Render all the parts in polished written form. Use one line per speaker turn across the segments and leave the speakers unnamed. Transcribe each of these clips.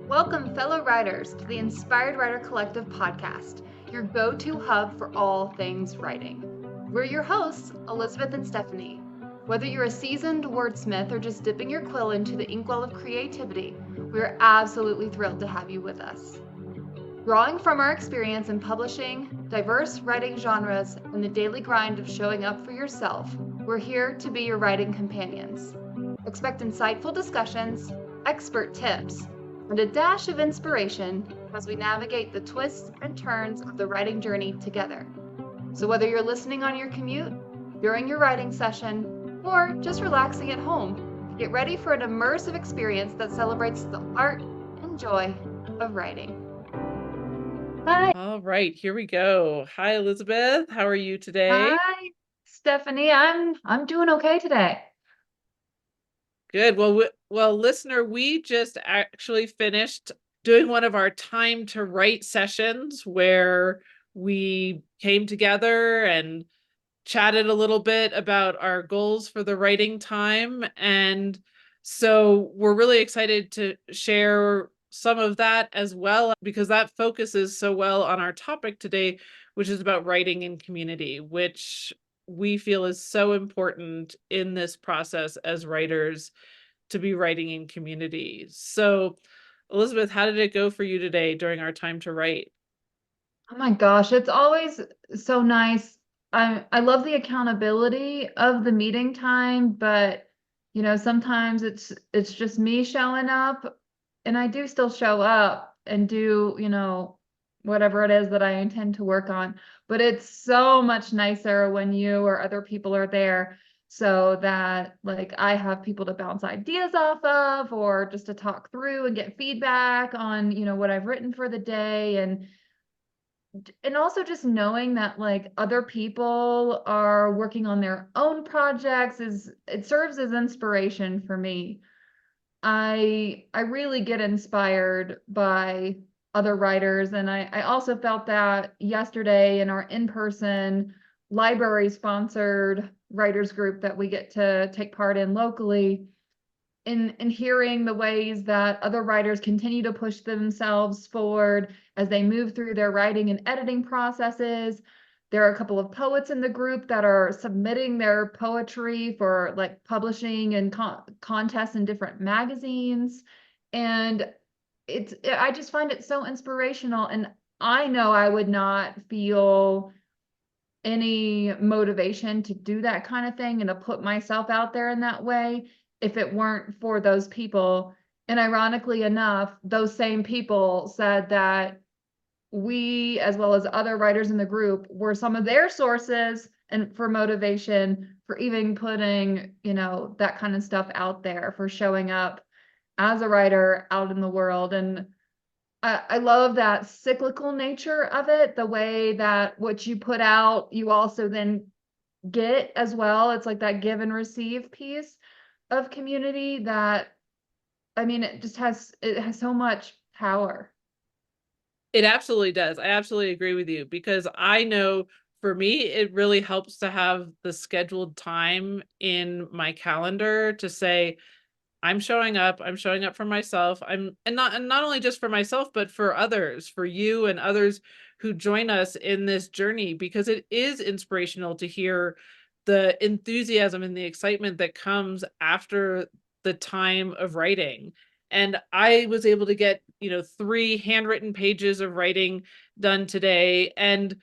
Welcome, fellow writers, to the Inspired Writer Collective podcast, your go to hub for all things writing. We're your hosts, Elizabeth and Stephanie. Whether you're a seasoned wordsmith or just dipping your quill into the inkwell of creativity, we're absolutely thrilled to have you with us. Drawing from our experience in publishing, diverse writing genres, and the daily grind of showing up for yourself, we're here to be your writing companions. Expect insightful discussions, expert tips, and a dash of inspiration as we navigate the twists and turns of the writing journey together. So whether you're listening on your commute, during your writing session, or just relaxing at home, get ready for an immersive experience that celebrates the art and joy of writing. Hi.
All right, here we go. Hi, Elizabeth. How are you today?
Hi, Stephanie. I'm doing okay today.
Good. Well, listener, we just actually finished doing one of our time to write sessions where we came together and chatted a little bit about our goals for the writing time. And so we're really excited to share some of that as well, because that focuses so well on our topic today, which is about writing in community, which we feel is so important in this process as writers to be writing in community. So, Elizabeth, how did it go for you today during our time to write?
Oh my gosh, it's always so nice. I love the accountability of the meeting time, but sometimes it's just me showing up, and I do still show up and do, whatever it is that I intend to work on. But it's so much nicer when you or other people are there so that like I have people to bounce ideas off of or just to talk through and get feedback on, what I've written for the day and also just knowing that like other people are working on their own projects is it serves as inspiration for me. I really get inspired by other writers, and I also felt that yesterday in our in-person library sponsored writers group that we get to take part in locally, in hearing the ways that other writers continue to push themselves forward as they move through their writing and editing processes. There are a couple of poets in the group that are submitting their poetry for like publishing and contests in different magazines. And I just find it so inspirational. And I know I would not feel any motivation to do that kind of thing and to put myself out there in that way if it weren't for those people. And ironically enough, those same people said that we, as well as other writers in the group, were some of their sources and for motivation for even putting, that kind of stuff out there, for showing up as a writer out in the world. And I love that cyclical nature of it, the way that what you put out, you also then get as well. It's like that give and receive piece of community that, I mean, it has so much power.
It absolutely does. I absolutely agree with you, because I know for me, it really helps to have the scheduled time in my calendar to say, I'm showing up for myself. And not only just for myself, but for others, for you and others who join us in this journey, because it is inspirational to hear the enthusiasm and the excitement that comes after the time of writing. And I was able to get, 3 handwritten pages of writing done today, and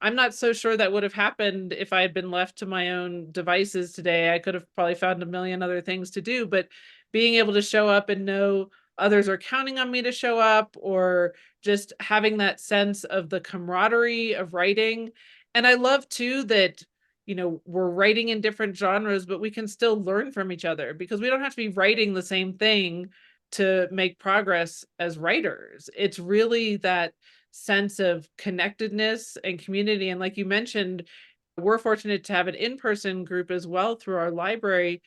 I'm not so sure that would have happened if I had been left to my own devices today. I could have probably found a million other things to do, but being able to show up and know others are counting on me to show up, or just having that sense of the camaraderie of writing. And I love too that, we're writing in different genres, but we can still learn from each other, because we don't have to be writing the same thing to make progress as writers. It's really that sense of connectedness and community. And like you mentioned, we're fortunate to have an in-person group as well through our library,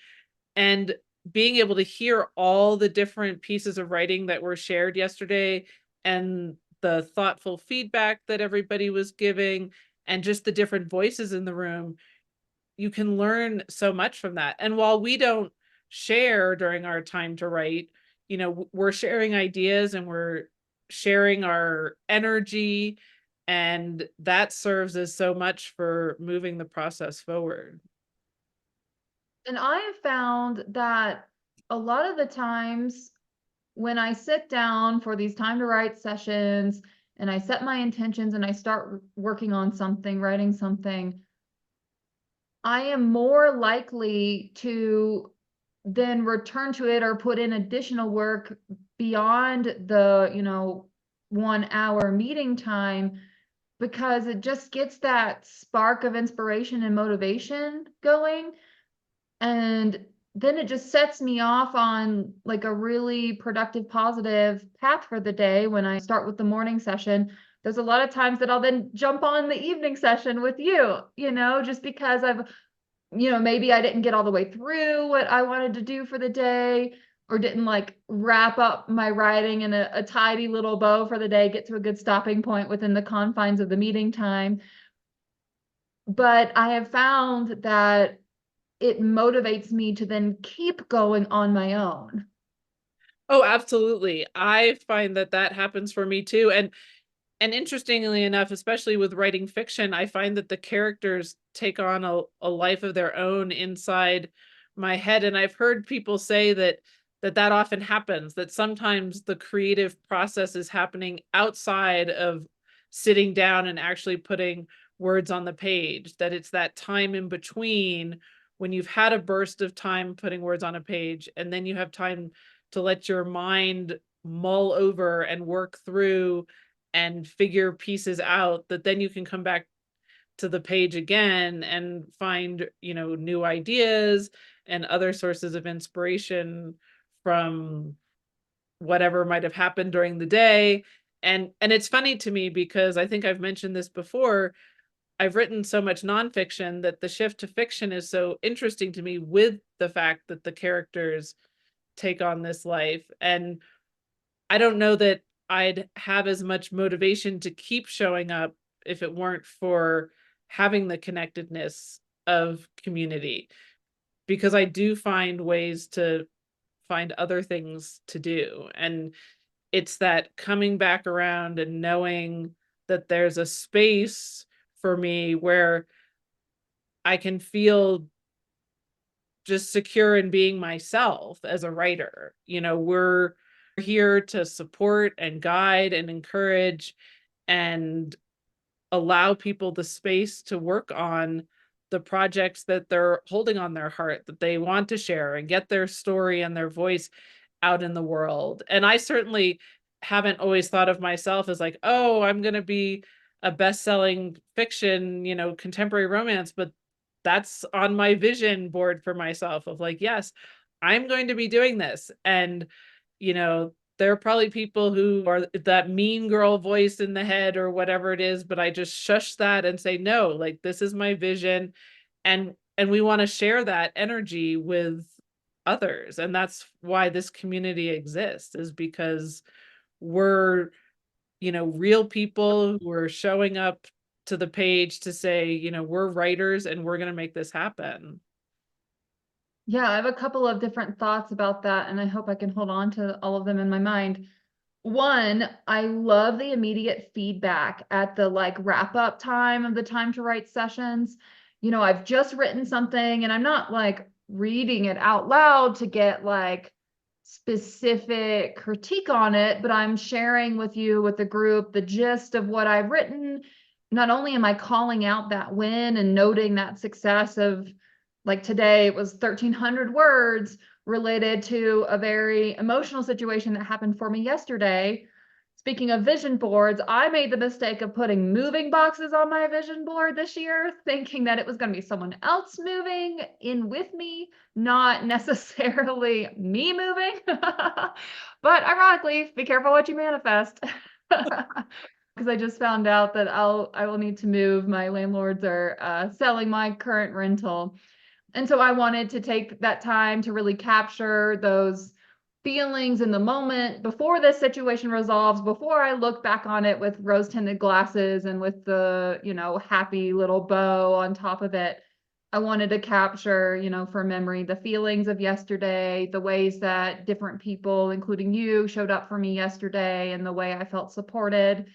and being able to hear all the different pieces of writing that were shared yesterday, and the thoughtful feedback that everybody was giving, and just the different voices in the room, you can learn so much from that. And while we don't share during our time to write, we're sharing ideas and we're sharing our energy, and that serves as so much for moving the process forward.
And I have found that a lot of the times when I sit down for these time to write sessions and I set my intentions and I start working on something, writing something, I am more likely to then return to it or put in additional work beyond the, 1 hour meeting time, because it just gets that spark of inspiration and motivation going. And then it just sets me off on like a really productive, positive path for the day when I start with the morning session. There's a lot of times that I'll then jump on the evening session with you, just because maybe I didn't get all the way through what I wanted to do for the day, or didn't like wrap up my writing in a tidy little bow for the day, get to a good stopping point within the confines of the meeting time. But I have found that it motivates me to then keep going on my own.
Oh, absolutely. I find that that happens for me too. And interestingly enough, especially with writing fiction, I find that the characters take on a life of their own inside my head. And I've heard people say that often happens, that sometimes the creative process is happening outside of sitting down and actually putting words on the page, that it's that time in between when you've had a burst of time putting words on a page, and then you have time to let your mind mull over and work through and figure pieces out, that then you can come back to the page again and find, new ideas and other sources of inspiration from whatever might have happened during the day. And it's funny to me because I think I've mentioned this before. I've written so much nonfiction that the shift to fiction is so interesting to me, with the fact that the characters take on this life. And I don't know that I'd have as much motivation to keep showing up if it weren't for having the connectedness of community, because I do find ways to find other things to do. And it's that coming back around and knowing that there's a space for me where I can feel just secure in being myself as a writer. We're here to support and guide and encourage and allow people the space to work on the projects that they're holding on their heart, that they want to share and get their story and their voice out in the world. And I certainly haven't always thought of myself as like, oh, I'm going to be a best-selling fiction, contemporary romance, but that's on my vision board for myself of like, yes, I'm going to be doing this. And, there are probably people who are that mean girl voice in the head or whatever it is, but I just shush that and say, no, like this is my vision. And we want to share that energy with others. And that's why this community exists, is because we're, real people who are showing up to the page to say, we're writers and we're going to make this happen.
Yeah, I have a couple of different thoughts about that, and I hope I can hold on to all of them in my mind. One, I love the immediate feedback at the like wrap up time of the time to write sessions. I've just written something and I'm not like reading it out loud to get like specific critique on it, but I'm sharing with you, with the group, the gist of what I've written. Not only am I calling out that win and noting that success of, like today, it was 1,300 words related to a very emotional situation that happened for me yesterday. Speaking of vision boards, I made the mistake of putting moving boxes on my vision board this year, thinking that it was going to be someone else moving in with me, not necessarily me moving. But ironically, be careful what you manifest. Because I just found out that I will need to move. My landlords are selling my current rental. And so I wanted to take that time to really capture those feelings in the moment before this situation resolves, before I look back on it with rose tinted glasses and with the, happy little bow on top of it. I wanted to capture, for memory, the feelings of yesterday, the ways that different people, including you, showed up for me yesterday, and the way I felt supported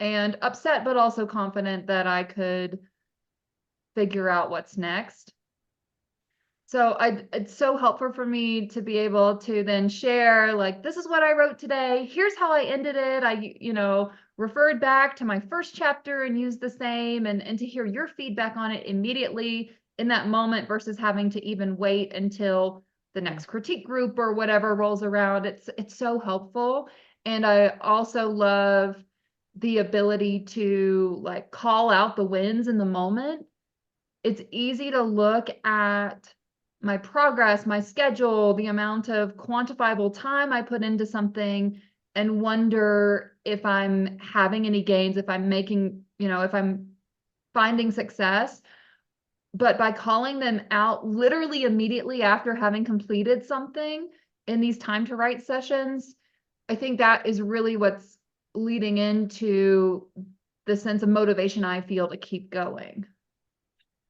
and upset, but also confident that I could figure out what's next. So it's so helpful for me to be able to then share, like, this is what I wrote today. Here's how I ended it. I referred back to my first chapter and used the same, and to hear your feedback on it immediately in that moment versus having to even wait until the next critique group or whatever rolls around. It's so helpful. And I also love the ability to like call out the wins in the moment. It's easy to look at my progress, my schedule, the amount of quantifiable time I put into something and wonder if I'm having any gains, if I'm making, if I'm finding success. But by calling them out literally immediately after having completed something in these time to write sessions, I think that is really what's leading into the sense of motivation I feel to keep going.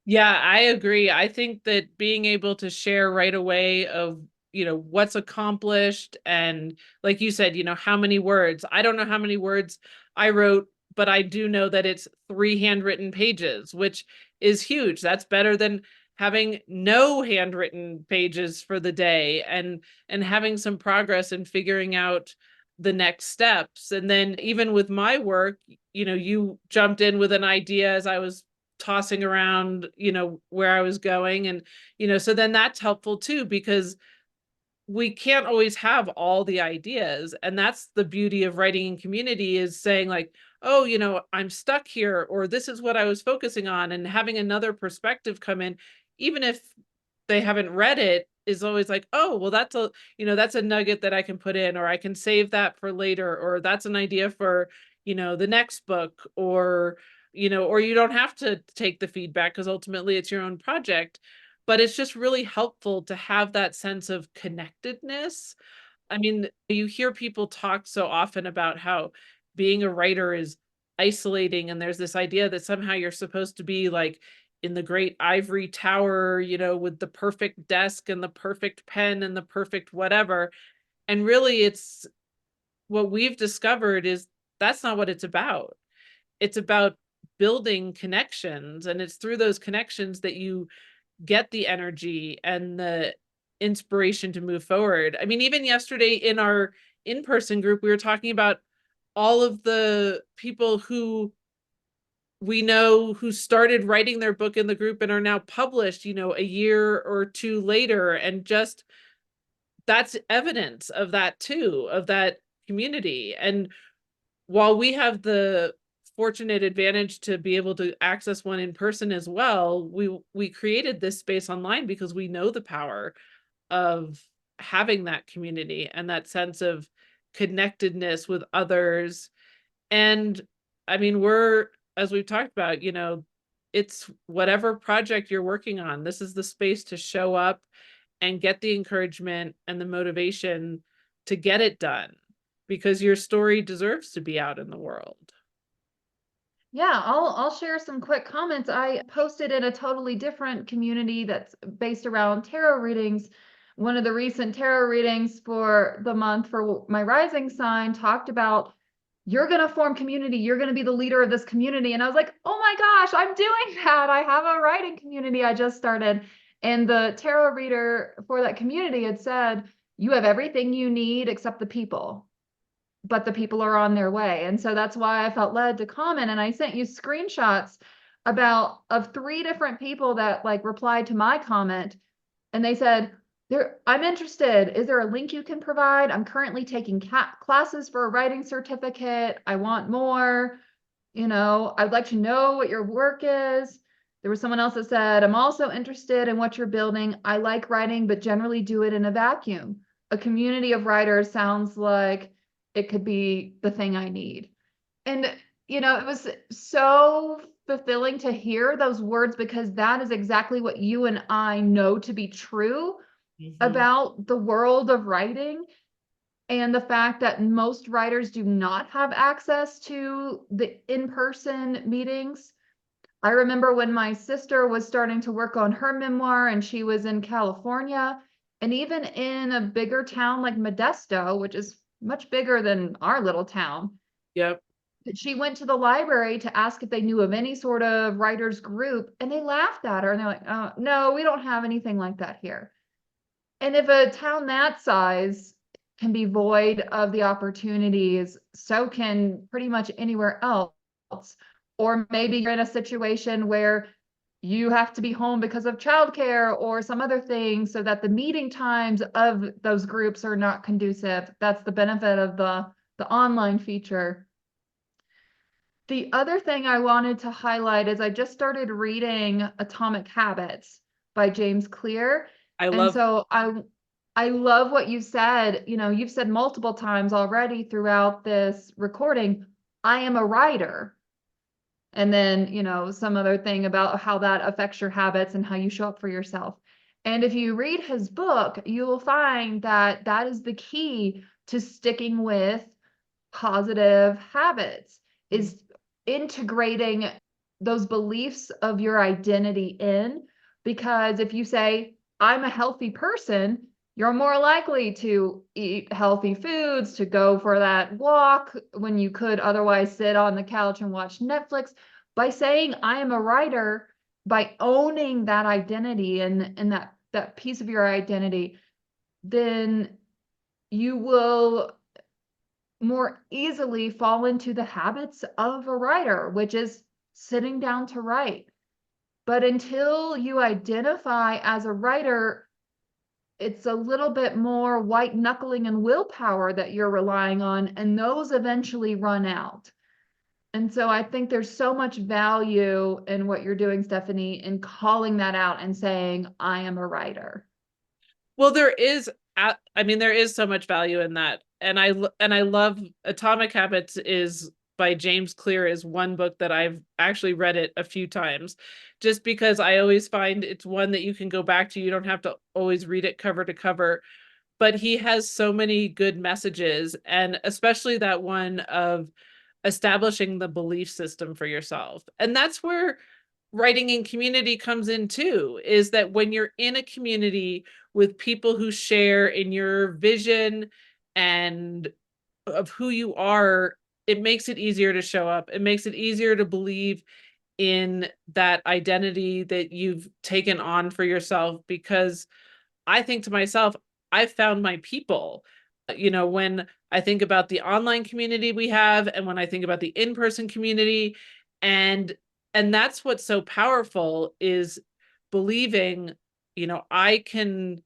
Yeah, I agree. I think that being able to share right away of, what's accomplished and like you said, how many words. I don't know how many words I wrote, but I do know that it's 3 handwritten pages, which is huge. That's better than having no handwritten pages for the day, and having some progress and figuring out the next steps. And then even with my work, you jumped in with an idea as I was tossing around, where I was going. And, so then that's helpful too, because we can't always have all the ideas. And that's the beauty of writing in community, is saying like, oh, I'm stuck here, or this is what I was focusing on, and having another perspective come in, even if they haven't read it, is always like, oh, well, that's a nugget that I can put in, or I can save that for later, or that's an idea for, the next book, or, or you don't have to take the feedback because ultimately it's your own project. But it's just really helpful to have that sense of connectedness. I mean, you hear people talk so often about how being a writer is isolating, and there's this idea that somehow you're supposed to be like in the great ivory tower, with the perfect desk and the perfect pen and the perfect whatever. And really, it's what we've discovered is that's not what it's about. It's about building connections, and it's through those connections that you get the energy and the inspiration to move forward. I mean, even yesterday in our in-person group, we were talking about all of the people who we know who started writing their book in the group and are now published, a year or two later. And just that's evidence of that too, of that community. And while we have the fortunate advantage to be able to access one in person as well, we created this space online because we know the power of having that community and that sense of connectedness with others. And I mean, as we've talked about, it's whatever project you're working on, this is the space to show up and get the encouragement and the motivation to get it done, because your story deserves to be out in the world.
Yeah, I'll share some quick comments. I posted in a totally different community that's based around tarot readings. One of the recent tarot readings for the month for my rising sign talked about, you're going to form community. You're going to be the leader of this community. And I was like, oh my gosh, I'm doing that. I have a writing community I just started. And the tarot reader for that community had said, you have everything you need except the people, but the people are on their way. And so that's why I felt led to comment. And I sent you screenshots of 3 different people that like replied to my comment. And they said, I'm interested. Is there a link you can provide? I'm currently taking classes for a writing certificate. I want more. I'd like to know what your work is. There was someone else that said, I'm also interested in what you're building. I like writing, but generally do it in a vacuum. A community of writers sounds like it could be the thing I need. And, it was so fulfilling to hear those words, because that is exactly what you and I know to be true
Mhm.
about the world of writing, and the fact that most writers do not have access to the in-person meetings. I remember when my sister was starting to work on her memoir and she was in California, and even in a bigger town like Modesto, which is much bigger than our little town,
Yep.
she went to the library to ask if they knew of any sort of writers group, and they laughed at her and they're like, oh, no, we don't have anything like that here. And if a town that size can be void of the opportunities, so can pretty much anywhere else. Or maybe you're in a situation where you have to be home because of childcare or some other thing, so that the meeting times of those groups are not conducive. That's the benefit of the online feature. The other thing I wanted to highlight is I just started reading Atomic Habits by James Clear.
I
And
love,
so I love what you said. You know, you've said multiple times already throughout this recording, I am a writer. And then, you know, some other thing about how that affects your habits and how you show up for yourself. And if you read his book, you will find that that is the key to sticking with positive habits, is integrating those beliefs of your identity in. Because if you say, I'm a healthy person, you're more likely to eat healthy foods, to go for that walk when you could otherwise sit on the couch and watch Netflix. By saying, I am a writer, by owning that identity and that piece of your identity, then you will more easily fall into the habits of a writer, which is sitting down to write. But until you identify as a writer, it's a little bit more white knuckling and willpower that you're relying on, and those eventually run out. And so I think there's so much value in what you're doing, Stephanie, in calling that out and saying, I am a writer.
well, there is, I mean, there is so much value in that. And I love Atomic Habits is by James Clear, is one book that I've actually read it a few times, just because I always find it's one that you can go back to. You don't have to always read it cover to cover, but he has so many good messages, and especially that one of establishing the belief system for yourself. And that's where writing in community comes in too, is that when you're in a community with people who share in your vision and of who you are, it makes it easier to show up. It makes it easier to believe in that identity that you've taken on for yourself, because I think to myself, I've found my people. You know, when I think about the online community we have, and when I think about the in-person community, and that's what's so powerful, is believing, you know, I can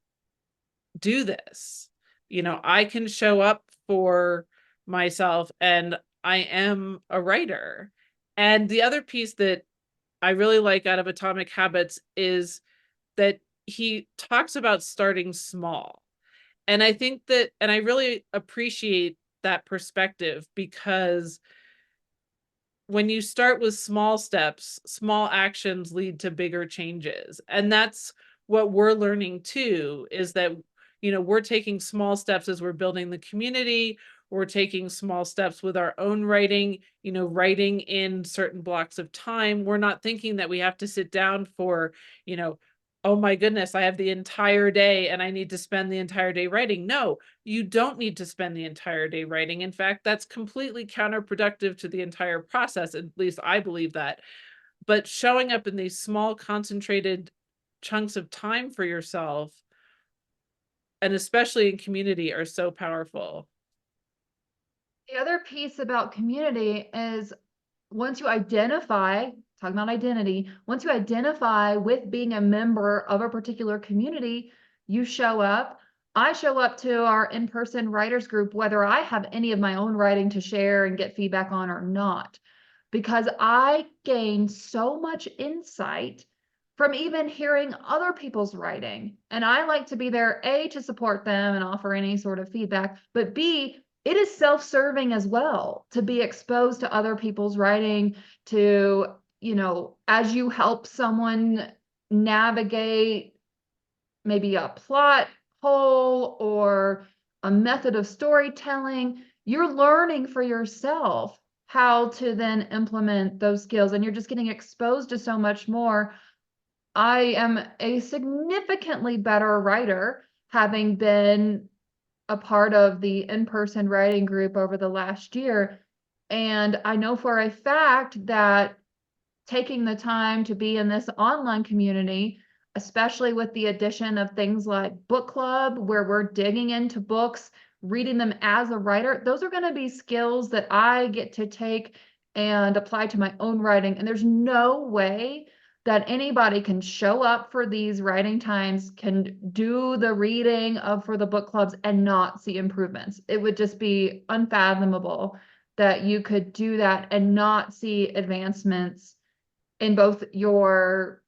do this. You know, I can show up for myself, and I am a writer. And the other piece that I really like out of Atomic Habits is that he talks about starting small. And I think that, and I really appreciate that perspective, because when you start with small steps, small actions lead to bigger changes. And that's what we're learning too, is that, you know, we're taking small steps as we're building the community. We're taking small steps with our own writing, you know, writing in certain blocks of time. We're not thinking that we have to sit down for, you know, oh my goodness, I have the entire day and I need to spend the entire day writing. No, you don't need to spend the entire day writing. In fact, that's completely counterproductive to the entire process. At least I believe that. But showing up in these small, concentrated chunks of time for yourself, and especially in community, are so powerful.
The other piece about community is, once you identify, talking about identity, once you identify with being a member of a particular community, you show up. I show up to our in-person writers group, whether I have any of my own writing to share and get feedback on or not, because I gain so much insight from even hearing other people's writing. And I like to be there, A, to support them and offer any sort of feedback, but B, it is self-serving as well to be exposed to other people's writing, to, you know, as you help someone navigate maybe a plot hole or a method of storytelling, you're learning for yourself. how to then implement those skills, and you're just getting exposed to so much more. I am a significantly better writer, having been a part of the in-person writing group over the last year. And I know for a fact that taking the time to be in this online community, especially with the addition of things like book club, where we're digging into books, reading them as a writer, those are going to be skills that I get to take and apply to my own writing. And there's no way that anybody can show up for these writing times, can do the reading of for the book clubs and not see improvements. It would just be unfathomable that you could do that and not see advancements in both your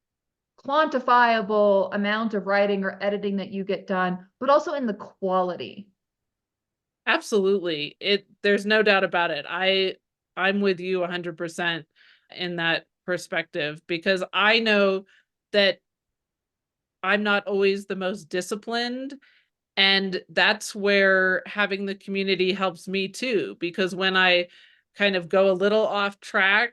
quantifiable amount of writing or editing that you get done, but also in the quality.
Absolutely. There's no doubt about it. I'm with you 100% in that perspective, because I know that I'm not always the most disciplined, and that's where having the community helps me too, because when I kind of go a little off track,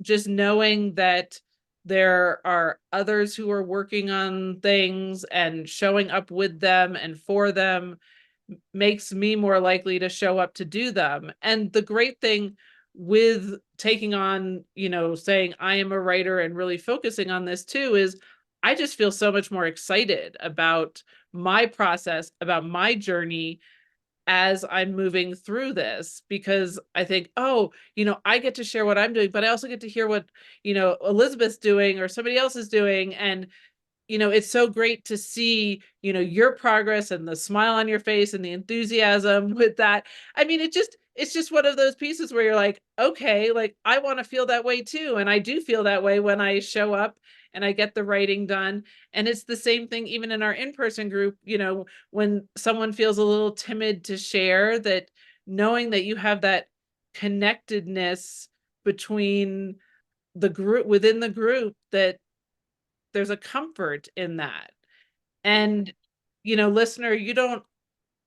just knowing that there are others who are working on things and showing up with them and for them makes me more likely to show up to do them. And the great thing with taking on, saying I am a writer and really focusing on this too, is I just feel so much more excited about my process, about my journey as I'm moving through this, because I think, oh, I get to share what I'm doing, but I also get to hear what, Elizabeth's doing or somebody else is doing. And it's so great to see, your progress and the smile on your face and the enthusiasm with that. I mean, it's just one of those pieces where you're like, okay, like I want to feel that way too. And I do feel that way when I show up and I get the writing done. And it's the same thing even in our in-person group, when someone feels a little timid to share, that knowing that you have that connectedness between the group, within the group, that there's a comfort in that. And, listener, you don't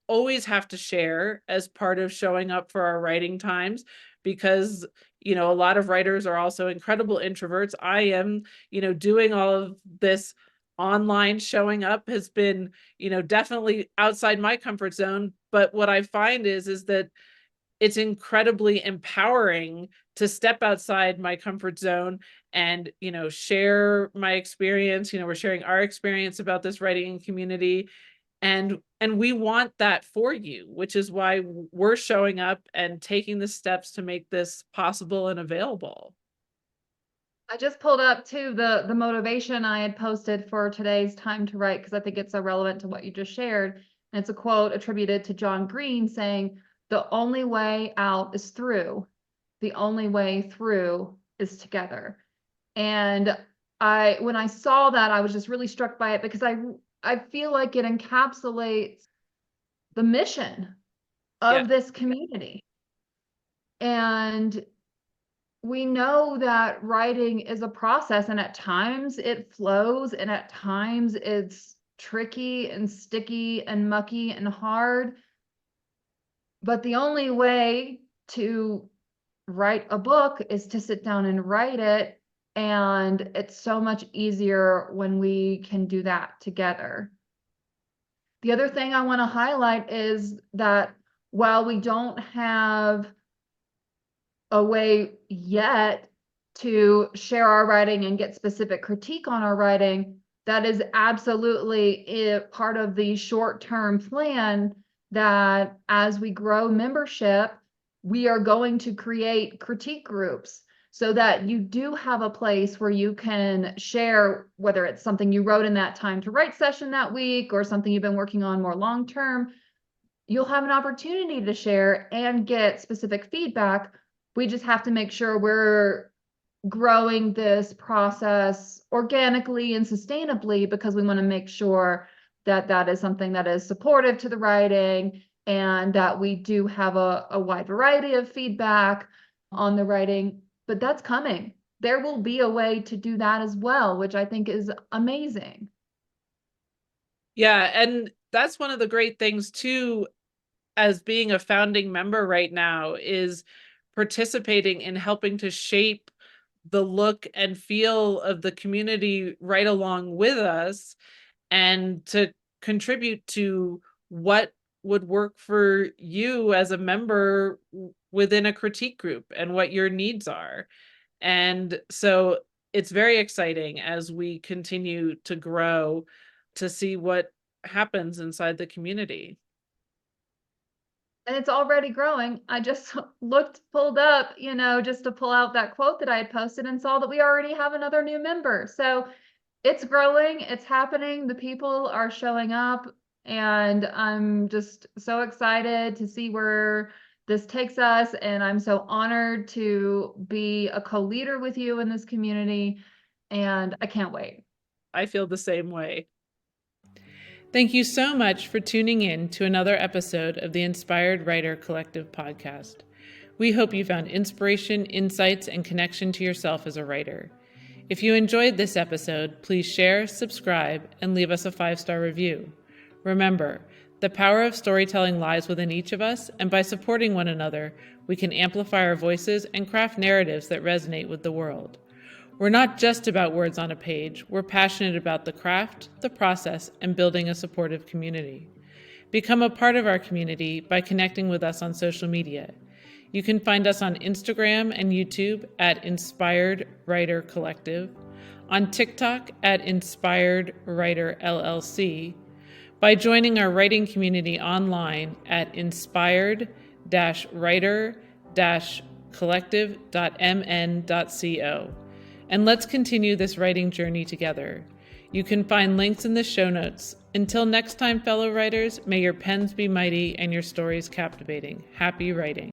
always have to share as part of showing up for our writing times, because, a lot of writers are also incredible introverts. I am, doing all of this online showing up has been, definitely outside my comfort zone. But what I find is that it's incredibly empowering to step outside my comfort zone and share my experience. We're sharing our experience about this writing community, and we want that for you, which is why we're showing up and taking the steps to make this possible and available.
I just pulled up too the motivation I had posted for today's time to write, because I think it's so relevant to what you just shared. And it's a quote attributed to John Green saying, "The only way out is through. The only way through is together." And when I saw that, I was just really struck by it, because I feel like it encapsulates the mission
Yeah.
of this community. And we know that writing is a process, and at times it flows, and at times it's tricky and sticky and mucky and hard. But the only way to write a book is to sit down and write it. And it's so much easier when we can do that together. The other thing I want to highlight is that while we don't have a way yet to share our writing and get specific critique on our writing, that is absolutely part of the short-term plan, that as we grow membership, we are going to create critique groups so that you do have a place where you can share, whether it's something you wrote in that time to write session that week or something you've been working on more long-term. You'll have an opportunity to share and get specific feedback. We just have to make sure we're growing this process organically and sustainably, because we want to make sure that that is something that is supportive to the writing, and that we do have a wide variety of feedback on the writing. But that's coming. There will be a way to do that as well, which I think is amazing.
Yeah. And that's one of the great things too, as being a founding member right now, is participating in helping to shape the look and feel of the community right along with us, and to contribute to what would work for you as a member within a critique group and what your needs are. And so it's very exciting as we continue to grow to see what happens inside the community.
And it's already growing. I just pulled up, just to pull out that quote that I had posted and saw that we already have another new member. So it's growing, it's happening. The people are showing up, and I'm just so excited to see where this takes us. And I'm so honored to be a co-leader with you in this community. And I can't wait.
I feel the same way. Thank you so much for tuning in to another episode of the Inspired Writer Collective podcast. We hope you found inspiration, insights, and connection to yourself as a writer. If you enjoyed this episode, please share, subscribe, and leave us a 5-star review. Remember, the power of storytelling lies within each of us, and by supporting one another, we can amplify our voices and craft narratives that resonate with the world. We're not just about words on a page, we're passionate about the craft, the process, and building a supportive community. Become a part of our community by connecting with us on social media. You can find us on Instagram and YouTube at Inspired Writer Collective, on TikTok at Inspired Writer LLC, by joining our writing community online at inspired-writer-collective.mn.co. And let's continue this writing journey together. You can find links in the show notes. Until next time, fellow writers, may your pens be mighty and your stories captivating. Happy writing.